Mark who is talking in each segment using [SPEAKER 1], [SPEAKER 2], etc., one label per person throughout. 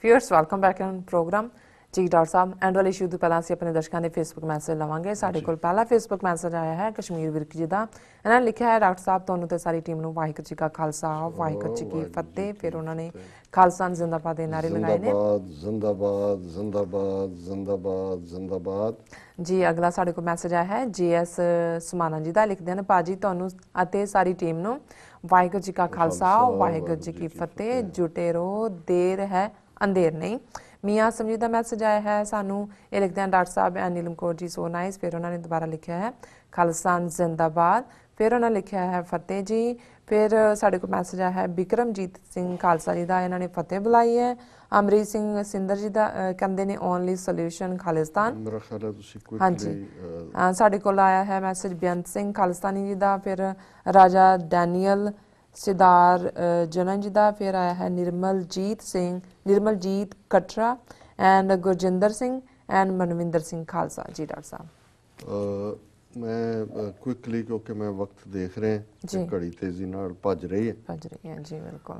[SPEAKER 1] Viewers welcome back on programme जी doctor साहब and वाले इशू तो पहला अपने दर्शकों के फेसबुक मैसेज लवांगे साढ़े को पहला फेसबुक मैसेज आया है कश्मीर विरक जी का इन्होंने लिखा है डॉक्टर साहब तुहानू ते सारी टीम नू वाहिगुरू जी का खालसा वाहिगुरू जी की फतेह। फिर उन्होंने खालसा जिंदाबाद के नारे लगाए ने।
[SPEAKER 2] जिंदाबाद जिंदाबाद जिंदाबाद जिंदाबाद
[SPEAKER 1] जी अगला साढ़े को मैसेज आया है JS समाना जी का लिखते हैं भाजी तुहानू अते सारी टीम नू वाहिगुरू जी का खालसा वाहिगुरू जी की फतेह जुटे रहो देर है अंधेर नहीं। मियाँ समझी का मैसेज आया है सानू ये लिखते हैं डॉक्टर साहब and Neelam Kaur ji so nice. फिर उन्होंने दोबारा लिखा है खालिस्तान जिंदाबाद। फिर उन्होंने लिखा है फतेह जी। फिर साढ़े को मैसेज आया है बिक्रमजीत सिंह खालसा जी का इन्होंने फतेह बुलाई है। अमरीत सिंह सिंधर जी का कहते हैं ओनली सोल्यूशन खालिस्तान। हाँ जी साढ़े को आया है मैसेज बेअंत सिंह खालिस्तानी जी का। फिर राजा डैनियल सिदार जनन जी का। फिर आया है निर्मलजीत कटरा एंड गुरजिंदर सिंह एंड मनविंदर सिंह खालसा। जी डॉक्टर साहब
[SPEAKER 2] मैं क्विकली क्योंकि मैं वक्त देख रहे हैं घड़ी तेजी नाल भज रही है
[SPEAKER 1] जी बिल्कुल।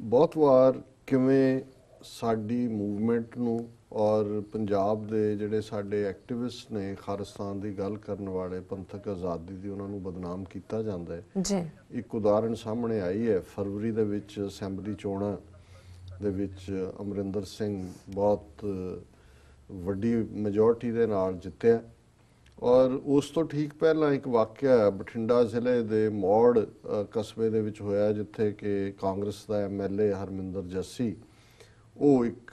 [SPEAKER 2] बहुत वार किवें साडी मूवमेंट नू और पंजाब दे जिहड़े साडे एक्टिविस्ट ने खालिस्तान की गल करन वाले पंथक आज़ादी दी उन्हां नू बदनाम किया जाता है
[SPEAKER 1] जी।
[SPEAKER 2] एक उदाहरण सामने आई है फरवरी दे विच असैंबली चोणां दे विच अमरिंदर सिंह बहुत वड्डी मेजोरिटी दे नाल जित्तिया और उस तो ठीक पहला एक वाक़या बठिंडा जिले दे मौड़ कस्बे दे विच होया जिथे कि कांग्रेस का MLA हरमिंदर जस्सी वो एक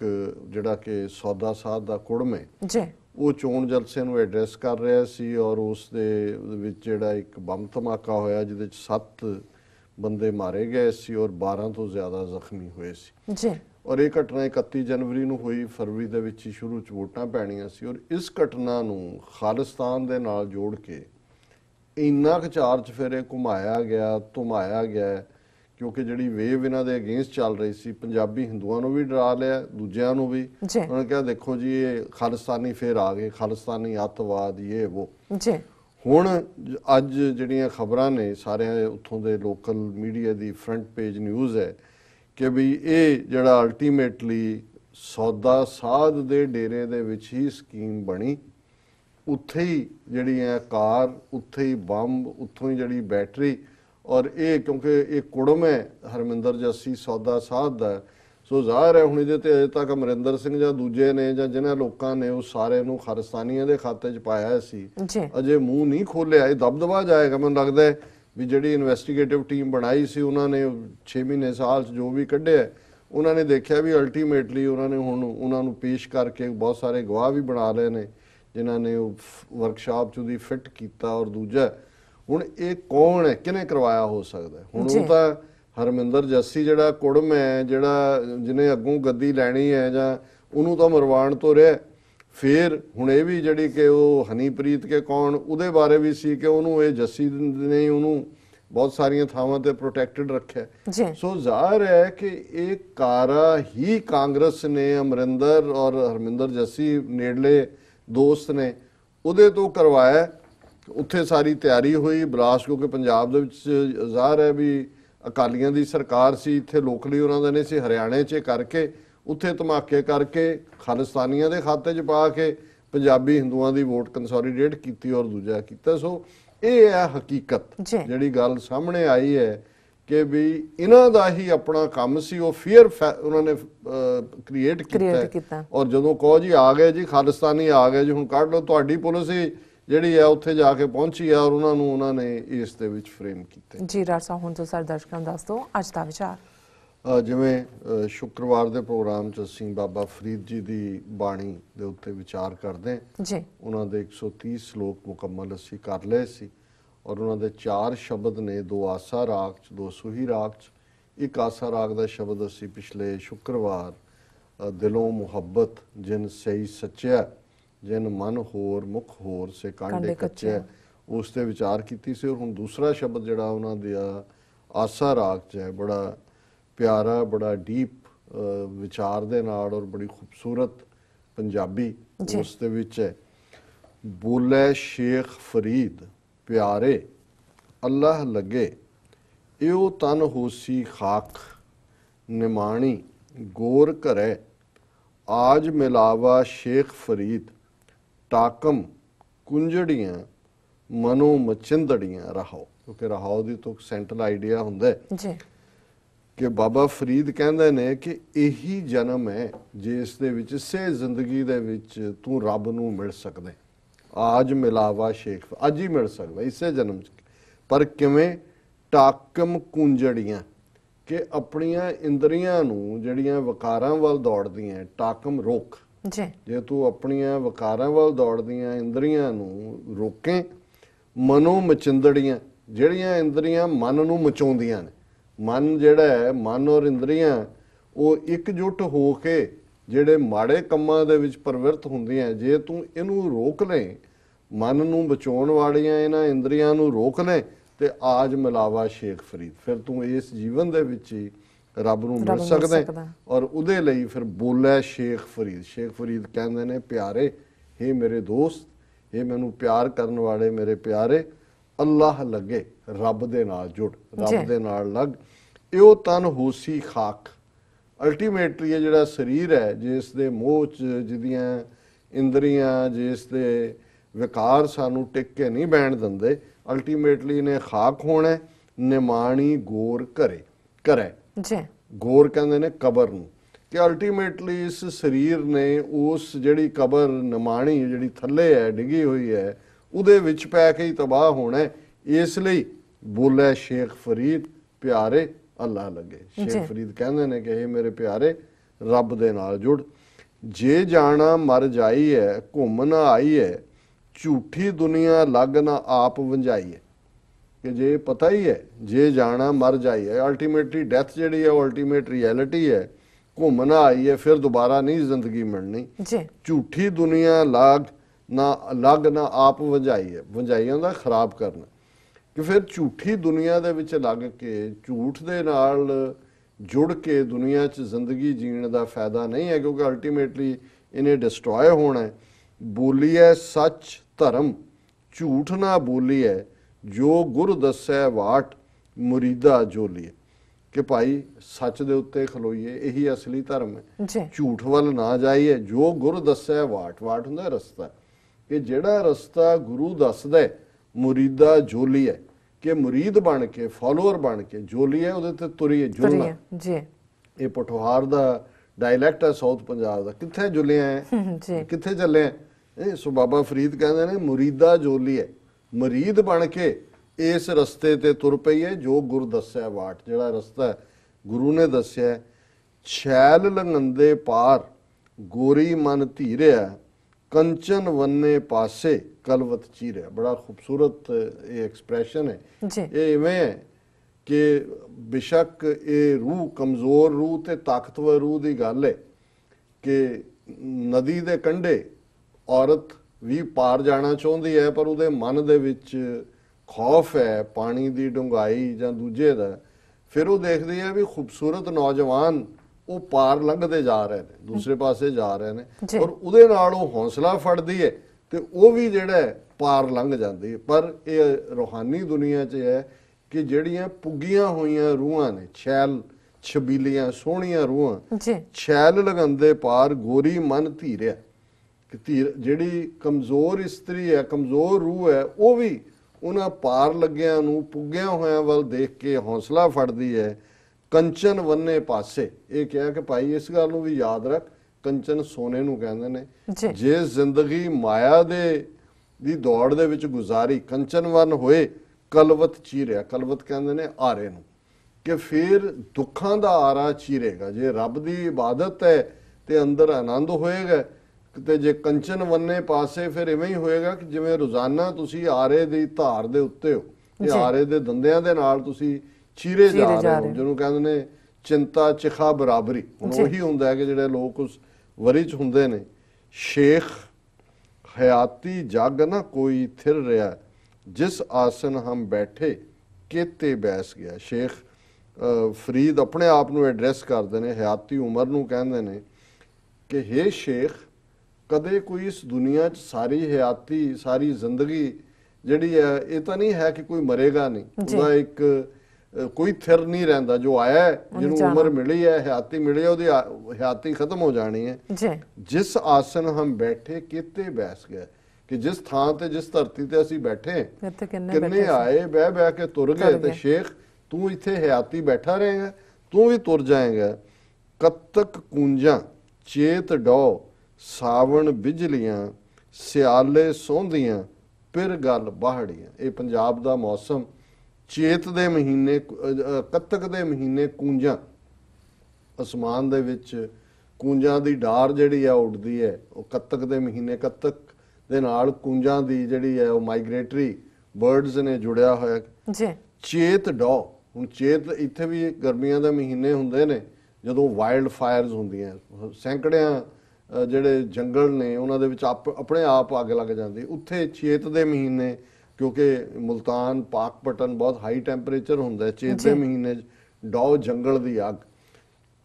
[SPEAKER 2] जिहड़ा कि सौदा साध दा कुड़म है वो चोण जलसे नूं एड्रैस कर रहा सी और उस दे विच जिहड़ा एक बम धमाका होया जिहदे 7 बंदे मारे गए सी और 12 तो ज़्यादा जख्मी हुए सी। और ये घटना 31 जनवरी नूं हुई फरवरी दे विच शुरू च वोटां पैणियां सी और इस घटना नूं खालिस्तान दे नाल जोड़ के इन्ना क चार चफेरे घुमाया गया धुमाया गया क्योंकि जिहड़ी वेव इन्हां दे अगेंस्ट चल रही सी पंजाबी हिंदुआं नूं भी डरा लिया दूजिआं नूं भी उन्होंने कहा देखो जी ये खालिस्तानी फिर आ गए खालिस्तानी अतवाद ये वो हुण अज जिहड़ियां खबरां ने सारे उत्थों दे लोकल मीडिया दी फ्रंट पेज न्यूज़ है कि भी ये जिहड़ा अल्टीमेटली सौदा साध दे डेरे दे विच ही स्कीम बनी उत्थे ही जिहड़ी है कार उत्थे ही बंब उत्थों ही जिहड़ी बैटरी और ये क्योंकि ये कुड़म है हरमिंदर जस्सी सौदा साध दा सो ज़ाहिर है हुण इहदे ते अजे तक अमरिंदर सिंह जां दूजे ने जां जिन्हां लोकां ने उस सारे नूं खालिस्तानियां दे खाते च पाया सी अजे मूँह नहीं खोलिया ये दबदबा जाएगा मैनूं लगदा है भी जिहड़ी इन्वेस्टिगेटिव टीम बनाई सी उन्होंने 6 महीने साल जो भी कढ़िया उन्होंने देखा भी अल्टीमेटली उन्होंने हुण उन्होंने पेश करके बहुत सारे गवाह भी बना लए ने जिन्होंने वर्कशॉप च उहदी फिट किया और दूजा हुण ये कौन है किने करवाया हो सकता है हुण वो तां हरमिंदर जस्सी जिहड़ा कुड़म है जिहड़ा जिन्हें अगों गद्दी लैनी है जां उहनूं तां मरवाण तो रहा फिर हुण ये भी जिहड़ी कि वो हनीप्रीत के कौन उहदे बारे भी सी कि उहनूं ये जस्सी ने उहनूं बहुत सारियां थावां ते प्रोटैक्टेड रखिया सो ज़ाहिर है कि एक कारा ही कांग्रेस ने अमरिंदर और हरमिंदर जस्सी नेड़ले दोस्त ने उहदे तो करवाया उत्थे सारी तैयारी हुई ब्लास्ट क्योंकि पंजाब दे विच ज़ाहिर है भी अकालियां दी सरकार सी इत्थे लोकली उन्हां दे नहीं सी हरियाणे च करके उत्थे धमाके करके खालिस्तानियां दे खाते च पा के पंजाबी हिंदुआं दी वोट कंसोलीडेट की और दूजा किया सो ये है हकीकत जिहड़ी गल सामने आई है कि भी इन्हां दा ही अपना काम सी वो फियर उन्होंने क्रिएट किया और जदों कहो जी आ गए जी खालिस्तानी आ गए जी हुण कढ लो तुहाडी पुलिस ही जिहड़ी है उत्थे जाके पहुंची है और उन्होंने इस दे विच फ्रेम किया।
[SPEAKER 1] जी डॉक्टर साहब हुण तो सारे दर्शकों नूं दस दो अज दा विचार
[SPEAKER 2] जिवें शुक्रवार के प्रोग्राम च असीं बाबा फरीद जी की बाणी के उत्ते विचार करते हैं उन्हों के 130 श्लोक मुकम्मल असीं कर लए सी और उन्होंने 4 शब्द ने 2 आसा राग च 2 सूही राग च एक आसा राग का शब्द असीं पिछले शुक्रवार दिलों मुहब्बत जिन सही सच्चिया जिन मन होर मुख होर से कांडे कच्चे उस ते विचार की सी और हुण दूसरा शब्द जिहड़ा उन्हां दा आसा राग च है बड़ा प्यारा बड़ा डीप विचार दे नाल और बड़ी खूबसूरत पंजाबी उस दे विच है बोले शेख फरीद प्यारे अल्लाह लगे इहो तन होसी खाक निमाणी गोर घरै आज मिलावा शेख फरीद टाकम कुंजड़ियां मनो मचिंदड़ियां रहाओ, क्योंकि रहाओ दी तो सेंट्रल आइडिया हुंदा है
[SPEAKER 1] जी
[SPEAKER 2] कि बाबा फरीद कहंदे ने कि यही जन्म है जिस दे विच इसे जिंदगी दे विच तू रब नूं मिल सकदा है। आज मिलावा शेख अज ही मिल सकदा इसे जन्म च, पर किवें? टाकम कुंजड़ियां कि अपनियां इंद्रियां नूं जिहड़ियां वकारां वल दौड़दियां, टाकम रोक,
[SPEAKER 1] जी
[SPEAKER 2] जे तू अपनियां वकारां वल दौड़दियां इंद्रियां नूं रोकें, मनो मचिंदड़ियां जिहड़ियां इंद्रियां मन नूं मचाउंदियां ने, मन जिहड़ा है मन और इंद्रियां वो एकजुट हो के जिहड़े माड़े कंमां दे विच प्रवृत्त हुंदियां, जे तू इहनूं रोक लें, मन नूं बचाउण वालियां इन्हां इंद्रियां नूं रोक लें, ते आज मिलावा शेख फरीद, फिर तू इस जीवन दे विच ही रब नूं मिल सकदा है। और उहदे लई फिर बोलै शेख फरीद, शेख फरीद कहंदे ने प्यारे, हे मेरे दोस्त, हे मैनूं प्यार करन वाले मेरे प्यारे, अल्लाह लगे रब दे नाल जुड़, रब दे नाल लग, इहो तन होसी खाक। अल्टीमेटली ये जिहड़ा शरीर है जिस दे मोह च जिहदियां इंद्रियां जिस दे विकार सानूं टिक के नहीं बैण दिंदे, अल्टीमेटली ने खाक होना है, निमाणी गोर करे करे
[SPEAKER 1] जी
[SPEAKER 2] गोर कहंदे ने कबर नूं, कि अल्टीमेटली इस शरीर ने उस जिहड़ी कबर निमाणी जिहड़ी थल्ले है डिगी हुई है उहदे विच पै के ही तबाह होना है। इसलिए बोलै शेख फरीद प्यारे अल्लाह लगे, शेख फरीद कहंदे ने कि हे मेरे प्यारे रब दे नाल जुड़, जे जाना मर जाई है घुम ना आई है, झूठी दुनिया लग ना आप वंजाई है, कि जे पता ही है जे जाना मर जाई है, अल्टीमेटली डेथ जिहड़ी है अल्टीमेट रियलिटी है, घुम ना आई है फिर दोबारा नहीं जिंदगी मिलनी, झूठी दुनिया लग ना आप वंजाई है, वंजाई होंदा खराब करना, कि फिर झूठी दुनिया दे विच लग के झूठ दे नाल जुड़ के दुनिया च जिंदगी जीण दा फायदा नहीं है, क्योंकि अल्टीमेटली इन्हें डिस्ट्रॉय होना है। बोलीए सच धर्म झूठ ना बोलीए, जो गुर दस्सै वाट मुरीदा जोलीए, कि भाई सच दे उत्ते खलोईए यही असली धर्म है, झूठ वल ना जाइए, जो गुर दस्सै वाट, वाट हुंदा रस्ता, कि जिहड़ा रस्ता गुरु दसदा मुरीदा जोलीए, कि मुरीद बन के फॉलोअर बन के जोलीए उहदे ते तुरीए जुलना जी। ये पठोहार दा डायलैक्ट है साउथ पंजाब दा, कित्थे जुलिया है कित्थे चले हैं, सो बाबा फरीद कहंदे ने मुरीदा जोलीए, मुरीद बन के इस रस्ते ते तुर पईए, जो गुरु दस्सै वाट, जिहड़ा रस्ता गुरु ने दस्सिया, छैल लंघंदे पार गोरी मन धीरिया, कंचन वन्ने पासे कलवत चीरिया। बड़ा खूबसूरत ये एक्सप्रैशन है, ये इवें है कि बेशक ये रूह कमज़ोर रूह ते ताकतवर रूह की गल है कि नदी दे कंढे औरत भी पार जाना चाहती है, पर उहदे मन दे विच खौफ है पानी की डूंघाई जां दूजे दा, फिर वो देखदी है भी खूबसूरत नौजवान वो पार लंघते जा रहे हैं, दूसरे पासे जा रहे हैं, और उहदे नाल वो हौसला फड़दी है तो वो भी जिहड़ा पार लंघ जाती है। पर यह रूहानी दुनिया च है कि जिहड़ियां पुगियां होईयां रूहां ने, छैल छबीलियां सोहणियां रूहां, छैल लगंदे पार गोरी मन धीरिया, कि धीर जिहड़ी कमज़ोर इस्त्री है कमज़ोर रूह है वो भी उन्हां पार लग्गियां नूं पुगियां होयां वल देख के हौसला फड़दी है। कंचन वन्ने पासे, ये कहा कि भाई इस गल नूं भी याद रख, कंचन सोने नूं कहंदे ने, जे जिंदगी माया दी दौड़ दे विच गुजारी कंचन वन होए कलवत चीरिया, कलवत कहंदे ने आरे नूं, कि फिर दुखां दा आरा चीरेगा। जे रब दी इबादत है ते अंदर आनंद होएगा, ते जे कंचन वन्ने पासे फिर इवें ही होएगा कि जिवें रोजाना तुसी आरे दी धार दे उत्ते हो, ते आरे दे दंदियां दे नाल तुसी चीरे जा रहे हो, जिन्होंने कहते ने चिंता चिखा बराबरी, हुण उही हुंदा है कि जिहड़े लोग उस वरी च हुंदे ने। शेख हयाती जग ना कोई थिर रहा, जिस आसन हम बैठे केते बैस गया। शेख फरीद अपने आप नूं एड्रैस करते हैं, हयाती उमर नूं कहंदे ने कि हे शेख, कदे कोई इस दुनिया च सारी हयाती सारी जिंदगी जिहड़ी है ये तो नहीं है कि कोई मरेगा नहीं, उसदा एक ਕੋਈ ਥਿਰ ਨਹੀਂ ਰਹਿੰਦਾ। ਜੋ ਆਇਆ ਹੈ, ਜਿਹਨੂੰ ਉਮਰ ਮਿਲੀ है, हयाती मिली है, ਉਹਦੀ हयाती खत्म हो जानी है। जिस आसन हम बैठे किते बैस गए, कि जिस थां ते जिस धरती ते ਅਸੀਂ बैठे किन्ने आए बह बह के तुर गए, ते शेख तू इत्थे हयाती बैठा रहेगा, तू भी तुर जाएगा। कत्तक कूंजा चेत डौ सावण बिजलियां सियाले सोंदियां फिर गल बाहड़ियां। ये पंजाब दा मौसम चेत दे महीने कत्तक दे महीने कूंजा आसमान दे विच कूंजां दी डार जिहड़ी है उड़दी है। वो कत्तक दे महीने कत्तक दे नाल कूंजां दी जिहड़ी है वो माइग्रेटरी बर्ड्स ने जुड़िया होया जी। चेत डौ हुण चेत इत्थे भी गर्मियां दे महीने हुंदे ने जदों वाइल्ड फायर्स हुंदियां, सैकड़ियां ਜਿਹੜੇ जंगल ने उन्हां दे विच अपने आप अग लग जाती। उत्थे चेत दे महीने क्योंकि मुल्तान पाकपटन बहुत हाई टैंपरेचर हुंदा है, चेत दे महीने डौ जंगल दी अग।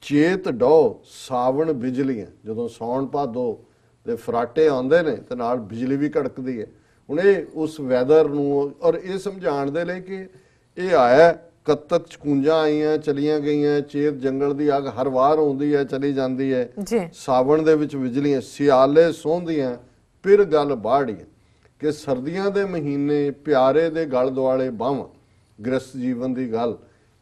[SPEAKER 2] चेत डौ सावण बिजलियां, जदों सौण भादो दे फराटे आउंदे ने ते नाल बिजली भी कड़कदी है। हुण इह उस वैदर नूं और इह समझाउण दे लई कि इह आया कत्तक चकूंजा आईयां चलियां गईयां, चेत जंगल दी अग हर वार आउंदी है चली जांदी है, सावण दे विच बिजलियां सियाले सोंदियां फिर गल बाड़ियां। कि सर्दियां दे महीने प्यारे दे गल दुआले बावां, गृहस्थ जीवन दी गल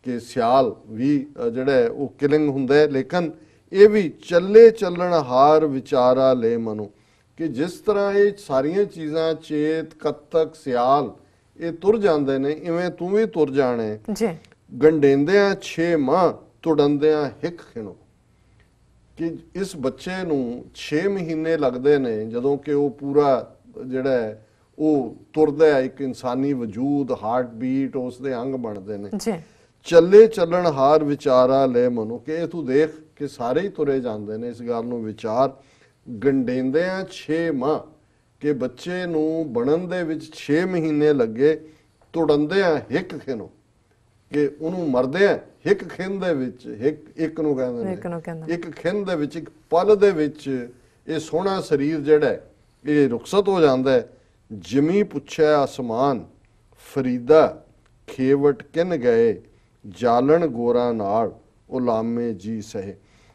[SPEAKER 2] कि सियाल भी जिहड़ा है वो किलिंग हुंदा है, लेकिन ये भी चले चलण हार विचारा ले मनो। कि जिस तरह ये सारियां चीज़ां चेत कत्तक सियाल ये तुर जाते ने, इवें तू भी तुर जाने। गंडेंदियां 6 माह तुड़ंदियां हिक खिणो। कि इस बच्चे नूं 6 महीने लगते ने जदों कि वो पूरा जिहड़ा है वो तुरदा है, एक इंसानी वजूद हार्ट बीट उसदे अंग बनते ने। चले चलन हार विचारा ले मनो। कि तू देख कि सारे ही तुरे जाते ने, इस गल नूं विचार। गंडेंदियां 6 माह कि बच्चे नूं बनन दे विच 6 महीने लगे, तुड़ंदियां हिक खिनो कि उहनूं मरदियां हिक खिन दे विच, एक नूं कहंदे ने, एक खिन दे विच एक पल दे विच ये सोहना शरीर जिहड़ा ये रुखसत हो जाता है। जिमी पुछया आसमान फरीदा खेवट किन गए, जालन गोरा नाल उलामे जी सहे।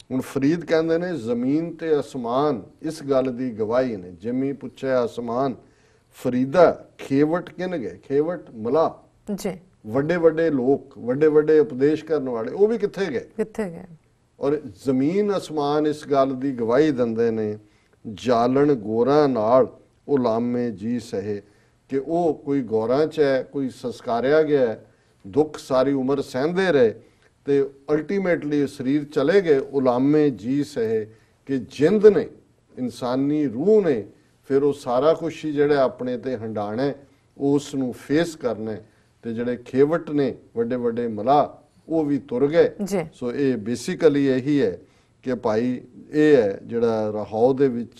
[SPEAKER 2] हुण फरीद कहंदे ने जमीन ते आसमान इस गल दी गवाही ने। जिमी पुछया आसमान फरीदा खेवट किन गए, खेवट मला वड्डे वड्डे लोग वड्डे वड्डे उपदेश करने वाले वो भी कित्थे गए। और जमीन आसमान इस गल दी गवाही दिंदे ने, जालन गोरा नाल उलामे जी सहे। कि वो कोई गौरां च है, कोई संस्कारिया गया है, दुख सारी उम्र सहंदे रहे, तो अल्टीमेटली शरीर चले गए, उलामे जी सहे। कि जिंद ने इंसानी रूह ने फिर वो सारा कुछ ही जिहड़ा अपने ते हंडाना है, उस नूं फेस करना है। तो जिहड़े खेवट ने वड्डे वड्डे मला वो भी तुर गए। सो ये बेसिकली यही है कि भाई ये है जिहड़ा राहौल दे विच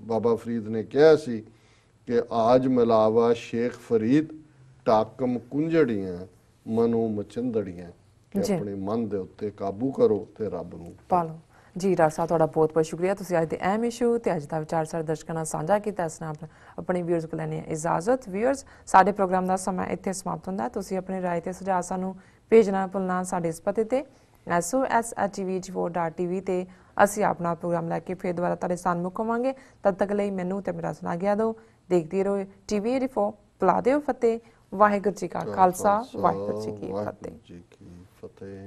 [SPEAKER 2] बाबा फरीद ने कहा सी कि आज मिलावा शेख फरीद टाकम कुंजड़ियां मनो मचिंदड़ियां। कि अपने मन दे उत्ते काबू करो ते रब नूं पालो।
[SPEAKER 1] जी डॉक्टर साहब तुहाडा बहुत बहुत शुक्रिया, तुसीं अज दे अहम इशू ते अज दा विचार सारे दर्शकां नाल साझा कीता। इस नाल अपने व्यूअर्स को लैने इजाजत। व्यूअर्स साडे प्रोग्राम दा समा इत्थे समाप्त हुंदा। तुसीं अपनी राय ते सुझाव सानूं भेजना भुलना साडे इस पते ते SOS@tvh4.tv ते ਅਸੀਂ ਆਪਣਾ ਪ੍ਰੋਗਰਾਮ ਲੈ ਕੇ ਫਿਰ ਦੁਬਾਰਾ ਤੁਹਾਡੇ ਸਾਹਮਣੇ ਹੋਵਾਂਗੇ। ਤਦ ਤੱਕ ਲਈ ਮੈਨੂੰ ਤੇ ਮੇਰਾ ਸੁਣਾ ਗਿਆ ਦਿਓ। ਦੇਖਦੇ ਰਹੋ TV 84। ਬੁਲਾ ਦਿਓ ਫਤਿਹ। ਵਾਹਿਗੁਰੂ ਜੀ ਕਾ ਖਾਲਸਾ, ਵਾਹਿਗੁਰੂ ਜੀ ਕੀ ਫਤਿਹ।